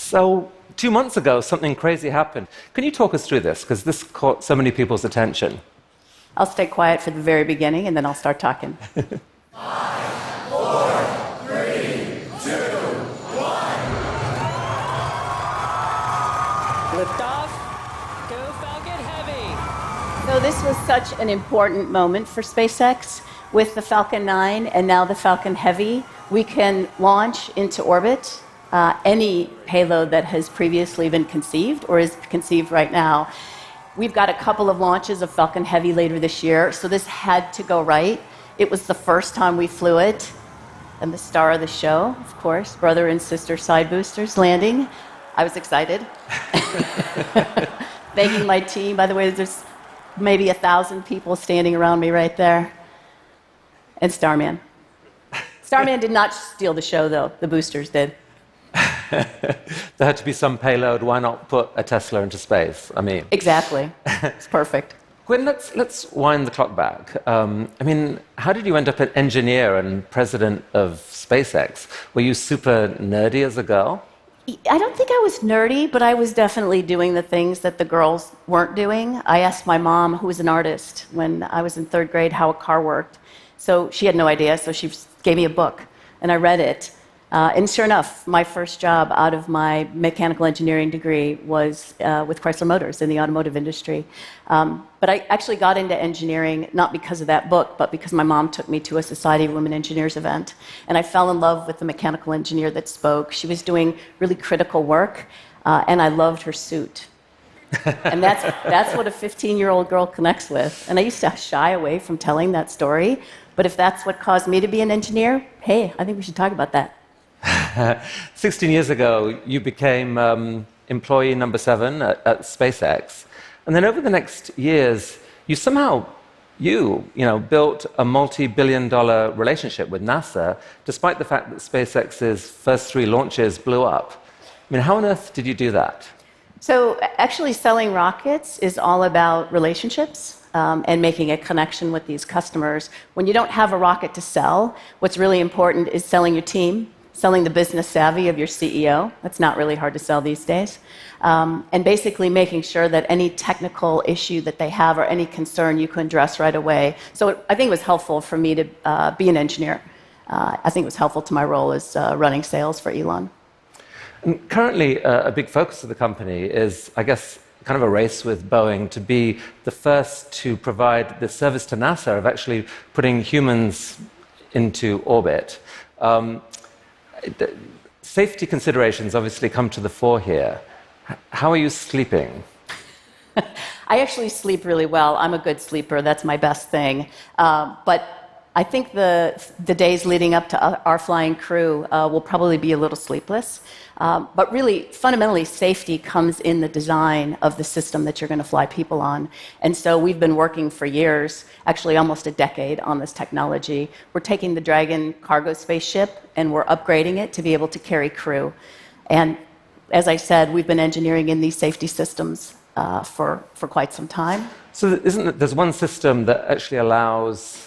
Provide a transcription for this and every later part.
So, 2 months ago, something crazy happened. Can you talk us through this? Because this caught so many people's attention. I'll stay quiet for the very beginning, and then I'll start talking. 5, 4, 3, 2, 1. Liftoff. Go Falcon Heavy. So this was such an important moment for SpaceX. With the Falcon 9 and now the Falcon Heavy, we can launch into orbit any payload that has previously been conceived or is conceived right now. We've got a couple of launches of Falcon Heavy later this year, so this had to go right. It was the first time we flew it, and the star of the show, of course, brother and sister side boosters landing. I was excited. Thanking my team. By the way, there's maybe 1,000 people standing around me right there. And Starman. Starman did not steal the show, though. The boosters did. There had to be some payload. Why not put a Tesla into space? I mean... Exactly. It's perfect. Gwynne, let's wind the clock back. How did you end up an engineer and president of SpaceX? Were you super nerdy as a girl? I don't think I was nerdy, but I was definitely doing the things that the girls weren't doing. I asked my mom, who was an artist, when I was in 3rd grade, how a car worked. So she had no idea, so she gave me a book, and I read it. And sure enough, my first job out of my mechanical engineering degree was with Chrysler Motors in the automotive industry. But I actually got into engineering not because of that book, but because my mom took me to a Society of Women Engineers event. And I fell in love with the mechanical engineer that spoke. She was doing really critical work, and I loved her suit. And that's what a 15-year-old girl connects with. And I used to shy away from telling that story. But if that's what caused me to be an engineer, hey, I think we should talk about that. 16 years ago, you became employee number 7 at SpaceX. And then over the next years, you somehow, built a multi-billion-dollar relationship with NASA, despite the fact that SpaceX's first 3 launches blew up. How on earth did you do that? So actually selling rockets is all about relationships. And making a connection with these customers. When you don't have a rocket to sell, what's really important is selling your team, selling the business savvy of your CEO. That's not really hard to sell these days. And basically making sure that any technical issue that they have or any concern you can address right away. So I think it was helpful for me to be an engineer. I think it was helpful to my role as running sales for Elon. And currently, a big focus of the company is, I guess, kind of a race with Boeing to be the first to provide the service to NASA of actually putting humans into orbit. Safety considerations obviously come to the fore here. How are you sleeping? I actually sleep really well. I'm a good sleeper. That's my best thing. But I think the days leading up to our flying crew will probably be a little sleepless. But really, fundamentally, safety comes in the design of the system that you're going to fly people on. And so we've been working for years, actually almost a decade, on this technology. We're taking the Dragon cargo spaceship and we're upgrading it to be able to carry crew. And as I said, we've been engineering in these safety systems for quite some time. So there's one system that actually allows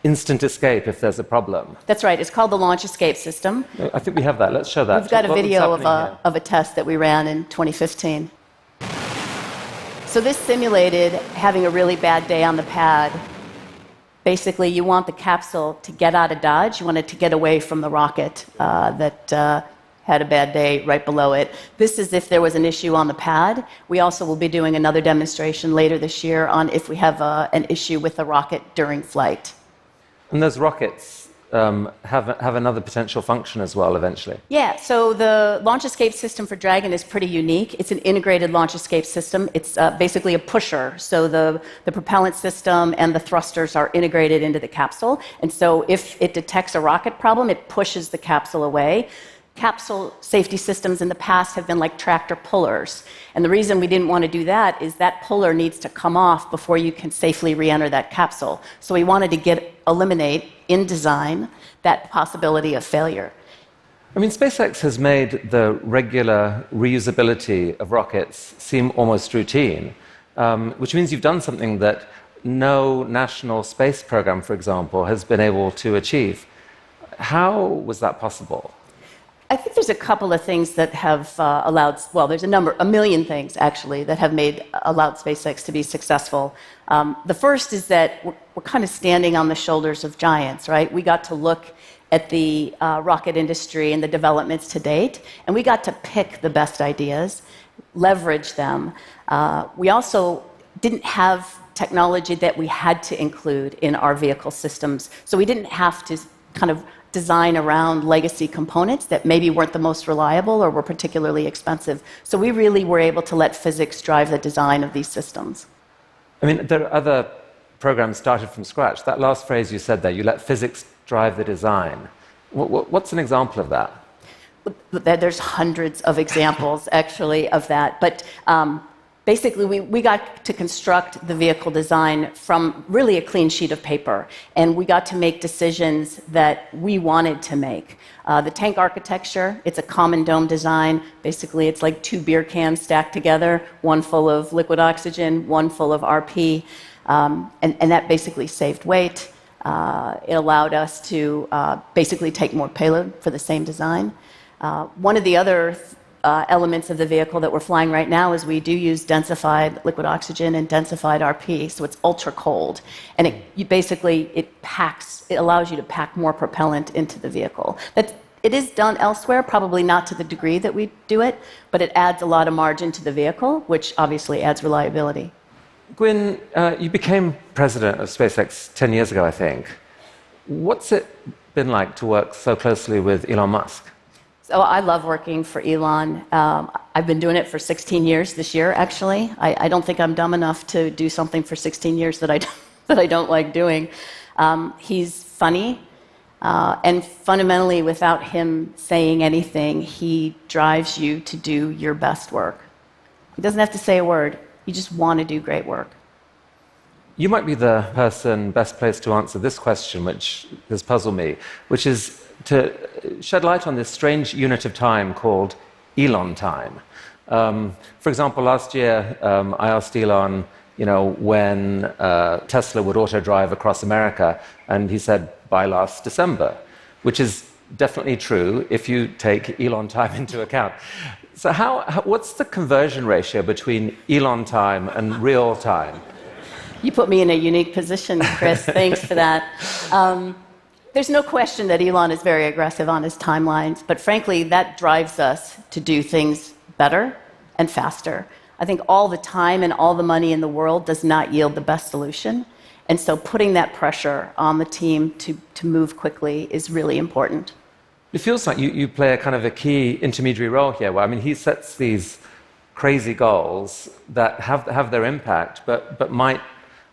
instant escape if there's a problem. That's right. It's called the Launch Escape System. I think we have that. Let's show that. We've got a video of a test that we ran in 2015. So this simulated having a really bad day on the pad. Basically, you want the capsule to get out of Dodge. You want it to get away from the rocket that had a bad day right below it. This is if there was an issue on the pad. We also will be doing another demonstration later this year on if we have an issue with the rocket during flight. And those rockets have another potential function as well, eventually. Yeah, so the launch escape system for Dragon is pretty unique. It's an integrated launch escape system. It's basically a pusher. So the propellant system and the thrusters are integrated into the capsule. And so if it detects a rocket problem, it pushes the capsule away. Capsule safety systems in the past have been like tractor pullers. And the reason we didn't want to do that is that puller needs to come off before you can safely re-enter that capsule. So we wanted to eliminate in design that possibility of failure. SpaceX has made the regular reusability of rockets seem almost routine, which means you've done something that no national space program, for example, has been able to achieve. How was that possible? I think there's a couple of things that have allowed, well, there's a million things actually that have allowed SpaceX to be successful. The first is that we're kind of standing on the shoulders of giants, right? We got to look at the rocket industry and the developments to date, and we got to pick the best ideas, leverage them. We also didn't have technology that we had to include in our vehicle systems, so we didn't have to kind of design around legacy components that maybe weren't the most reliable or were particularly expensive. So we really were able to let physics drive the design of these systems. I mean, there are other programs started from scratch. That last phrase you said there, you let physics drive the design. What's an example of that? There's hundreds of examples, actually, of that. But basically, we got to construct the vehicle design from really a clean sheet of paper. And we got to make decisions that we wanted to make. The tank architecture, it's a common dome design. Basically, it's like 2 beer cans stacked together, one full of liquid oxygen, one full of RP. And that basically saved weight. It allowed us to basically take more payload for the same design. One of the other elements of the vehicle that we're flying right now is we do use densified liquid oxygen and densified RP, so it's ultra cold. And it allows you to pack more propellant into the vehicle. It is done elsewhere, probably not to the degree that we do it, but it adds a lot of margin to the vehicle, which obviously adds reliability. Gwynne, you became president of SpaceX 10 years ago, I think. What's it been like to work so closely with Elon Musk? So I love working for Elon. I've been doing it for 16 years this year, actually. I don't think I'm dumb enough to do something for 16 years that I don't like doing. He's funny, and fundamentally, without him saying anything, he drives you to do your best work. He doesn't have to say a word. You just want to do great work. You might be the person best placed to answer this question, which has puzzled me, which is to shed light on this strange unit of time called Elon time. For example, last year I asked Elon, when Tesla would auto-drive across America, and he said, by last December, which is definitely true if you take Elon time into account. So what's the conversion ratio between Elon time and real time? You put me in a unique position, Chris. Thanks for that. There's no question that Elon is very aggressive on his timelines, but frankly, that drives us to do things better and faster. I think all the time and all the money in the world does not yield the best solution, and so putting that pressure on the team to move quickly is really important. It feels like you play a kind of a key intermediary role here, where, he sets these crazy goals that have their impact, but might,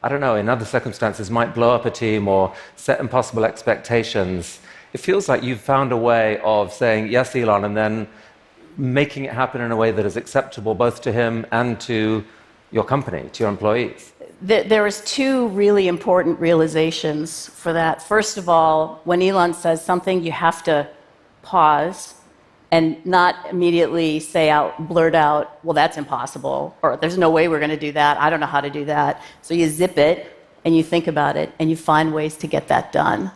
I don't know, in other circumstances, might blow up a team or set impossible expectations. It feels like you've found a way of saying, yes, Elon, and then making it happen in a way that is acceptable both to him and to your company, to your employees. There is 2 really important realizations for that. First of all, when Elon says something, you have to pause and not immediately blurt out, well, that's impossible, or there's no way we're going to do that, I don't know how to do that. So you zip it, and you think about it, and you find ways to get that done.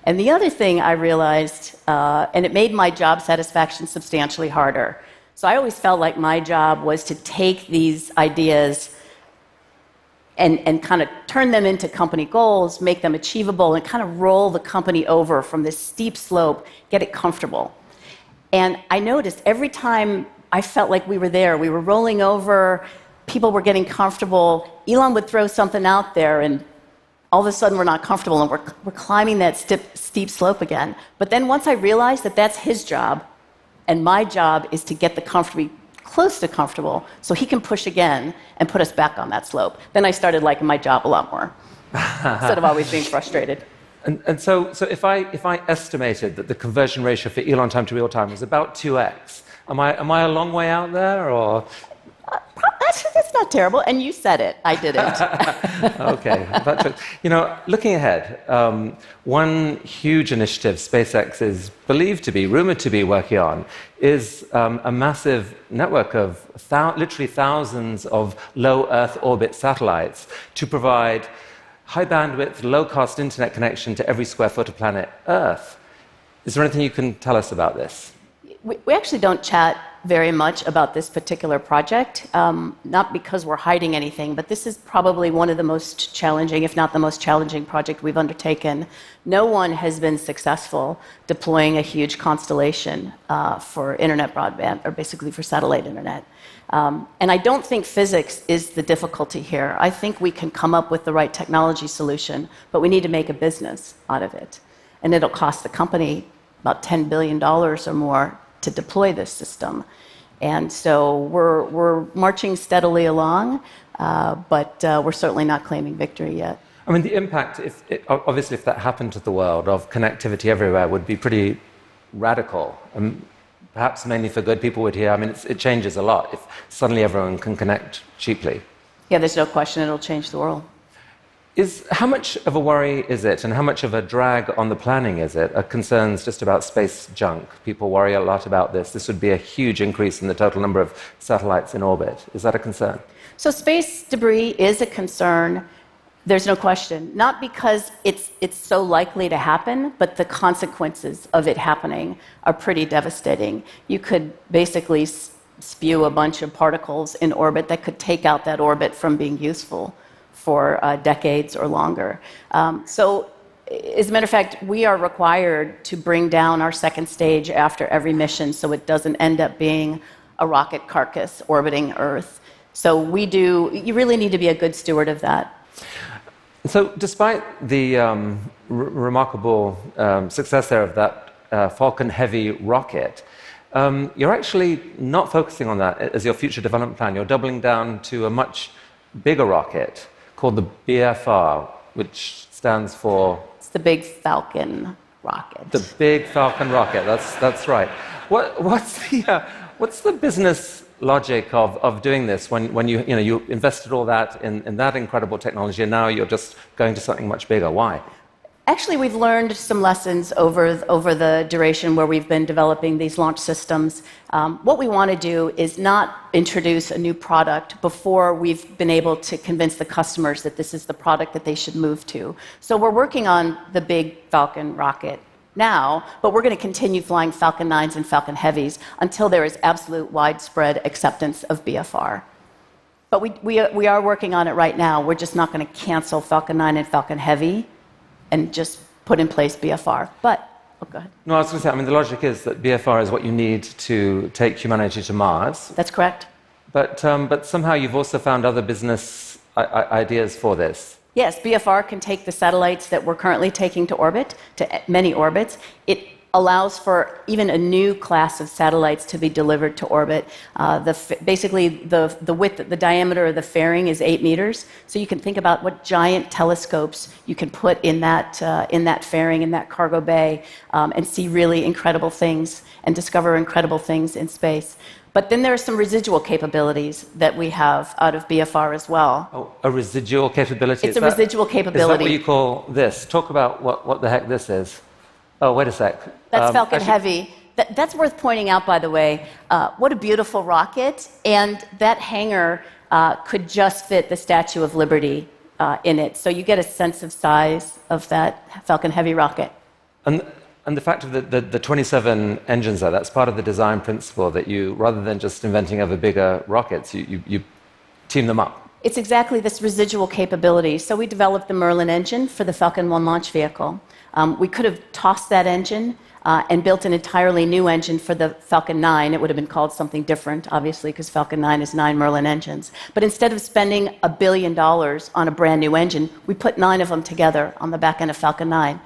And the other thing I realized, and it made my job satisfaction substantially harder. So I always felt like my job was to take these ideas and kind of turn them into company goals, make them achievable, and kind of roll the company over from this steep slope, get it comfortable. And I noticed every time I felt like we were there, we were rolling over, people were getting comfortable, Elon would throw something out there, and all of a sudden we're not comfortable, and we're climbing that steep slope again. But then once I realized that that's his job, and my job is to get the company close to comfortable so he can push again and put us back on that slope, then I started liking my job a lot more, instead of always being frustrated. And so if I estimated that the conversion ratio for Elon time to real time was about 2x, am I a long way out there, or? That's not terrible, and you said it. I didn't. Okay. Looking ahead, one huge initiative SpaceX is rumored to be working on is a massive network of literally thousands of low Earth orbit satellites to provide high-bandwidth, low-cost internet connection to every square foot of planet Earth. Is there anything you can tell us about this? We actually don't chat very much about this particular project, not because we're hiding anything, but this is probably one of the most challenging, if not the most challenging project we've undertaken. No one has been successful deploying a huge constellation for internet broadband, or basically for satellite internet. And I don't think physics is the difficulty here. I think we can come up with the right technology solution, but we need to make a business out of it. And it'll cost the company about $10 billion or more to deploy this system. And so we're marching steadily along, but we're certainly not claiming victory yet. I mean, the impact, obviously, if that happened to the world, of connectivity everywhere would be pretty radical. Perhaps mainly for good. People would hear, I mean, it changes a lot if suddenly everyone can connect cheaply. Yeah, there's no question it'll change the world. How much of a worry is it, and how much of a drag on the planning is it? Are concerns just about space junk? People worry a lot about this. This would be a huge increase in the total number of satellites in orbit. Is that a concern? So space debris is a concern. There's no question. Not because it's so likely to happen, but the consequences of it happening are pretty devastating. You could basically spew a bunch of particles in orbit that could take out that orbit from being useful for decades or longer. So, as a matter of fact, we are required to bring down our second stage after every mission so it doesn't end up being a rocket carcass orbiting Earth. So you really need to be a good steward of that. So despite the remarkable success there of that Falcon Heavy rocket, you're actually not focusing on that as your future development plan. You're doubling down to a much bigger rocket called the BFR, which stands for... It's the Big Falcon Rocket. The Big Falcon Rocket, that's right. What's the business logic of doing this when you invested all that in that incredible technology and now you're just going to something much bigger? Why? Actually, we've learned some lessons over the duration where we've been developing these launch systems. What we want to do is not introduce a new product before we've been able to convince the customers that this is the product that they should move to. So we're working on the Big Falcon Rocket now, but we're going to continue flying Falcon 9s and Falcon Heavies until there is absolute widespread acceptance of BFR. But we are working on it right now. We're just not going to cancel Falcon 9 and Falcon Heavy and just put in place BFR. But, go ahead. No, I was going to say, I mean, the logic is that BFR is what you need to take humanity to Mars. That's correct. But somehow you've also found other business ideas for this. Yes, BFR can take the satellites that we're currently taking to orbit, to many orbits. It allows for even a new class of satellites to be delivered to orbit. Basically, the width, the diameter of the fairing is 8 meters. So you can think about what giant telescopes you can put in that fairing, in that cargo bay, and see really incredible things and discover incredible things in space. But then there are some residual capabilities that we have out of BFR as well. Oh, a residual capability? It's a residual capability. Is that what you call this? Talk about what the heck this is. Oh, wait a sec. That's Falcon Heavy. That's worth pointing out, by the way. What a beautiful rocket. And that hangar could just fit the Statue of Liberty in it. So you get a sense of size of that Falcon Heavy rocket. And the fact of the 27 engines there, that's part of the design principle that you, rather than just inventing ever bigger rockets, you team them up. It's exactly this residual capability. So we developed the Merlin engine for the Falcon 1 launch vehicle. We could have tossed that engine and built an entirely new engine for the Falcon 9. It would have been called something different, obviously, because Falcon 9 is 9 Merlin engines. But instead of spending $1 billion on a brand new engine, we put 9 of them together on the back end of Falcon 9.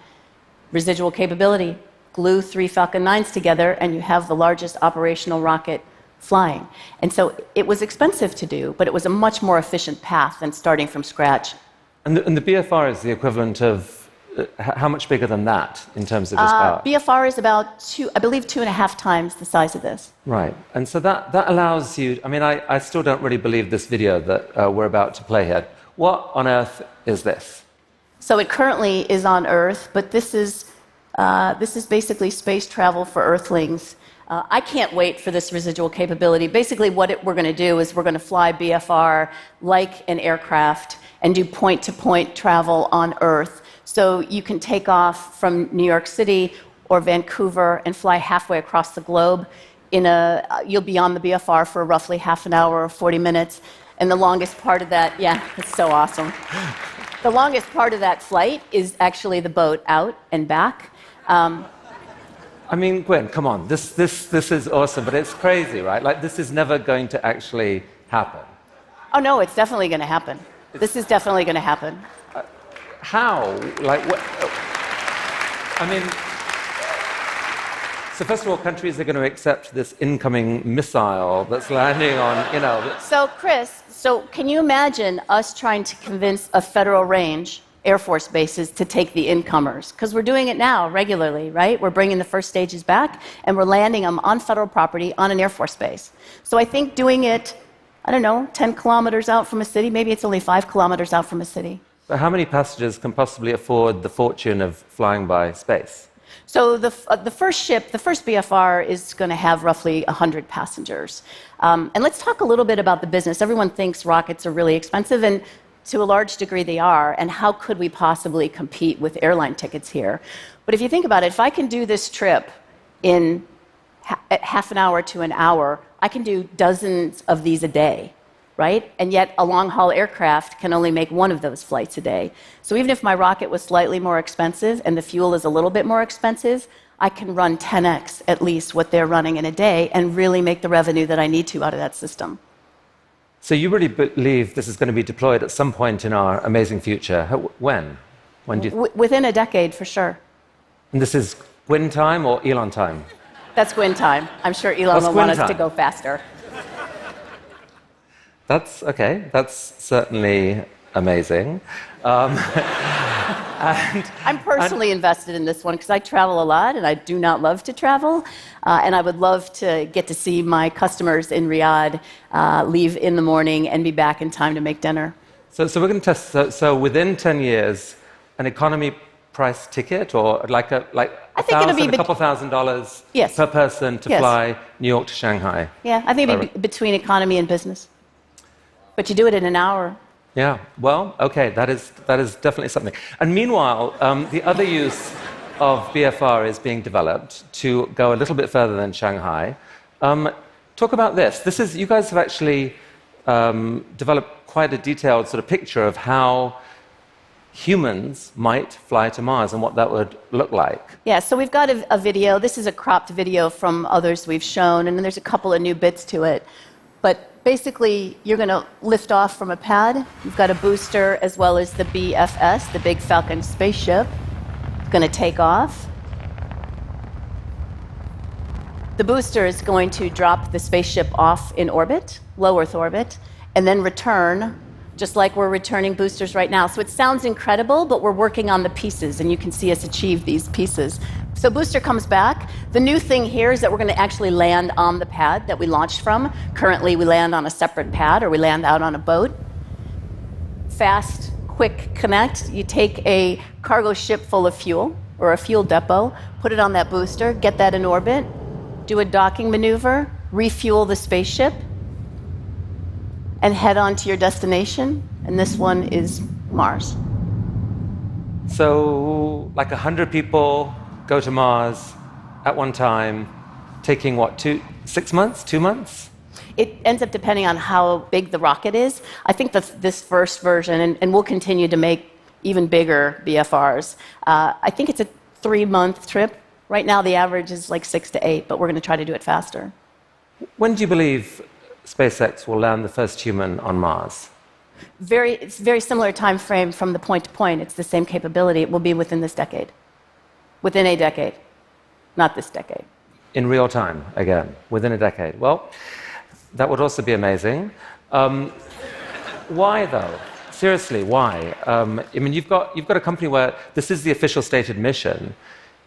Residual capability, glue 3 Falcon 9s together, and you have the largest operational rocket flying. And so it was expensive to do, but it was a much more efficient path than starting from scratch. And the BFR is the equivalent of how much bigger than that in terms of its power? BFR is about 2.5 times the size of this. Right. And so that allows you, I mean, I still don't really believe this video that we're about to play here. What on earth is this? So it currently is on Earth, but this is basically space travel for earthlings. I can't wait for this residual capability. Basically, what we're going to do is we're going to fly BFR like an aircraft and do point-to-point travel on Earth. So you can take off from New York City or Vancouver and fly halfway across the globe. You'll be on the BFR for roughly half an hour or 40 minutes. And the longest part of that, yeah, it's so awesome. The longest part of that flight is actually the boat out and back. I mean, Gwynne, come on. This is awesome, but it's crazy, right? Like, this is never going to actually happen. Oh, no, it's definitely going to happen. This is definitely going to happen. How? Like, what? I mean, so first of all, countries are going to accept this incoming missile that's landing on, you know. So, Chris, can you imagine us trying to convince a federal range, Air Force bases, to take the incomers? Because we're doing it now regularly, right? We're bringing the first stages back, and we're landing them on federal property on an Air Force base. So I think doing it, I don't know, 10 kilometers out from a city, maybe it's only 5 kilometers out from a city. But how many passengers can possibly afford the fortune of flying by space? So the first ship, the first BFR, is going to have roughly 100 passengers. And let's talk a little bit about the business. Everyone thinks rockets are really expensive, and to a large degree they are, and how could we possibly compete with airline tickets here? But if you think about it, if I can do this trip in half an hour to an hour, I can do dozens of these a day, right? And yet a long-haul aircraft can only make one of those flights a day. So even if my rocket was slightly more expensive and the fuel is a little bit more expensive, I can run 10x at least what they're running in a day and really make the revenue that I need to out of that system. So you really believe this is going to be deployed at some point in our amazing future? When? When do you... Within a decade, for sure. And this is Gwynne time or Elon time? That's Gwynne time. I'm sure Elon will want us to go faster. That's okay. That's certainly amazing. I'm personally invested in this one because I travel a lot, and I do not love to travel. And I would love to get to see my customers in Riyadh, leave in the morning, and be back in time to make dinner. So we're going to test. So within 10 years, an economy price ticket, or like a couple $1,000 yes. per person to yes. fly New York to Shanghai. Yeah, I think it'd be between economy and business. But you do it in an hour. Yeah, well, okay, that is definitely something. And meanwhile, the other use of BFR is being developed to go a little bit further than Shanghai. Talk about this. You guys have actually developed quite a detailed sort of picture of how humans might fly to Mars and what that would look like. Yeah, so we've got a video. This is a cropped video from others we've shown, and then there's a couple of new bits to it. But basically, you're going to lift off from a pad. You've got a booster as well as the BFS, the big Falcon spaceship. It's going to take off. The booster is going to drop the spaceship off in orbit, low Earth orbit, and then return, just like we're returning boosters right now. So it sounds incredible, but we're working on the pieces, and you can see us achieve these pieces. So booster comes back. The new thing here is that we're going to actually land on the pad that we launched from. Currently, we land on a separate pad, or we land out on a boat. Fast, quick connect. You take a cargo ship full of fuel, or a fuel depot, put it on that booster, get that in orbit, do a docking maneuver, refuel the spaceship, and head on to your destination. And this one is Mars. So, like 100 people go to Mars at one time, taking what, 6 months, 2 months? It ends up depending on how big the rocket is. I think this first version, and we'll continue to make even bigger BFRs, I think it's a 3-month trip. Right now, the average is like 6 to 8, but we're going to try to do it faster. When do you believe SpaceX will land the first human on Mars? It's very similar time frame from the point to point. It's the same capability. It will be within this decade. Within a decade, not this decade. In real time, again, within a decade. Well, that would also be amazing. Why, though? Seriously, why? I mean, you've got a company where this is the official stated mission.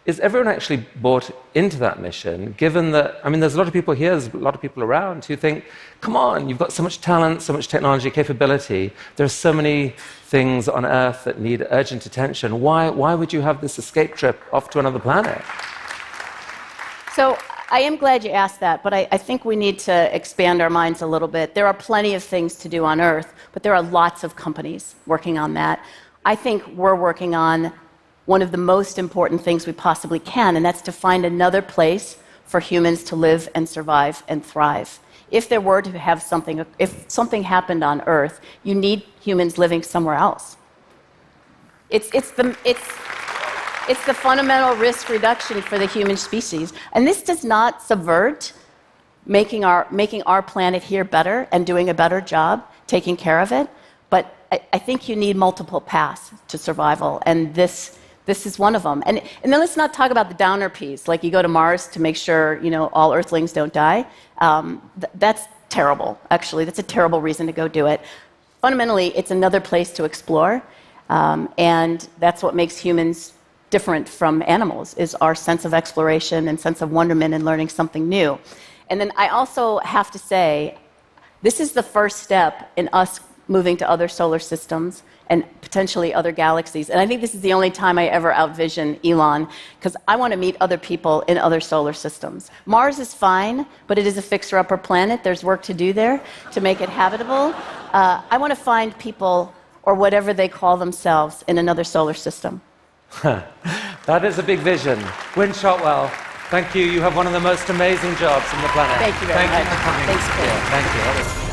Is everyone actually bought into that mission, given that, I mean, there's a lot of people here, there's a lot of people around who think, come on, you've got so much talent, so much technology capability, there are so many things on Earth that need urgent attention. Why would you have this escape trip off to another planet? So I am glad you asked that, but I think we need to expand our minds a little bit. There are plenty of things to do on Earth, but there are lots of companies working on that. I think we're working on one of the most important things we possibly can, and that's to find another place for humans to live and survive and thrive. If there were to have something, if something happened on Earth, you need humans living somewhere else. It's the fundamental risk reduction for the human species. And this does not subvert making our planet here better and doing a better job taking care of it. But I think you need multiple paths to survival, and this is one of them. And then let's not talk about the downer piece, like you go to Mars to make sure all Earthlings don't die. That's terrible, actually. That's a terrible reason to go do it. Fundamentally, it's another place to explore, and that's what makes humans different from animals, is our sense of exploration and sense of wonderment and learning something new. And then I also have to say, this is the first step in us moving to other solar systems and potentially other galaxies. And I think this is the only time I ever outvision Elon, because I want to meet other people in other solar systems. Mars is fine, but it is a fixer-upper planet. There's work to do there to make it habitable. I want to find people, or whatever they call themselves, in another solar system. That is a big vision. Gwynne Shotwell, thank you. You have one of the most amazing jobs on the planet. Thank you very much. Thank you for coming. Thanks, Chris. Thank you.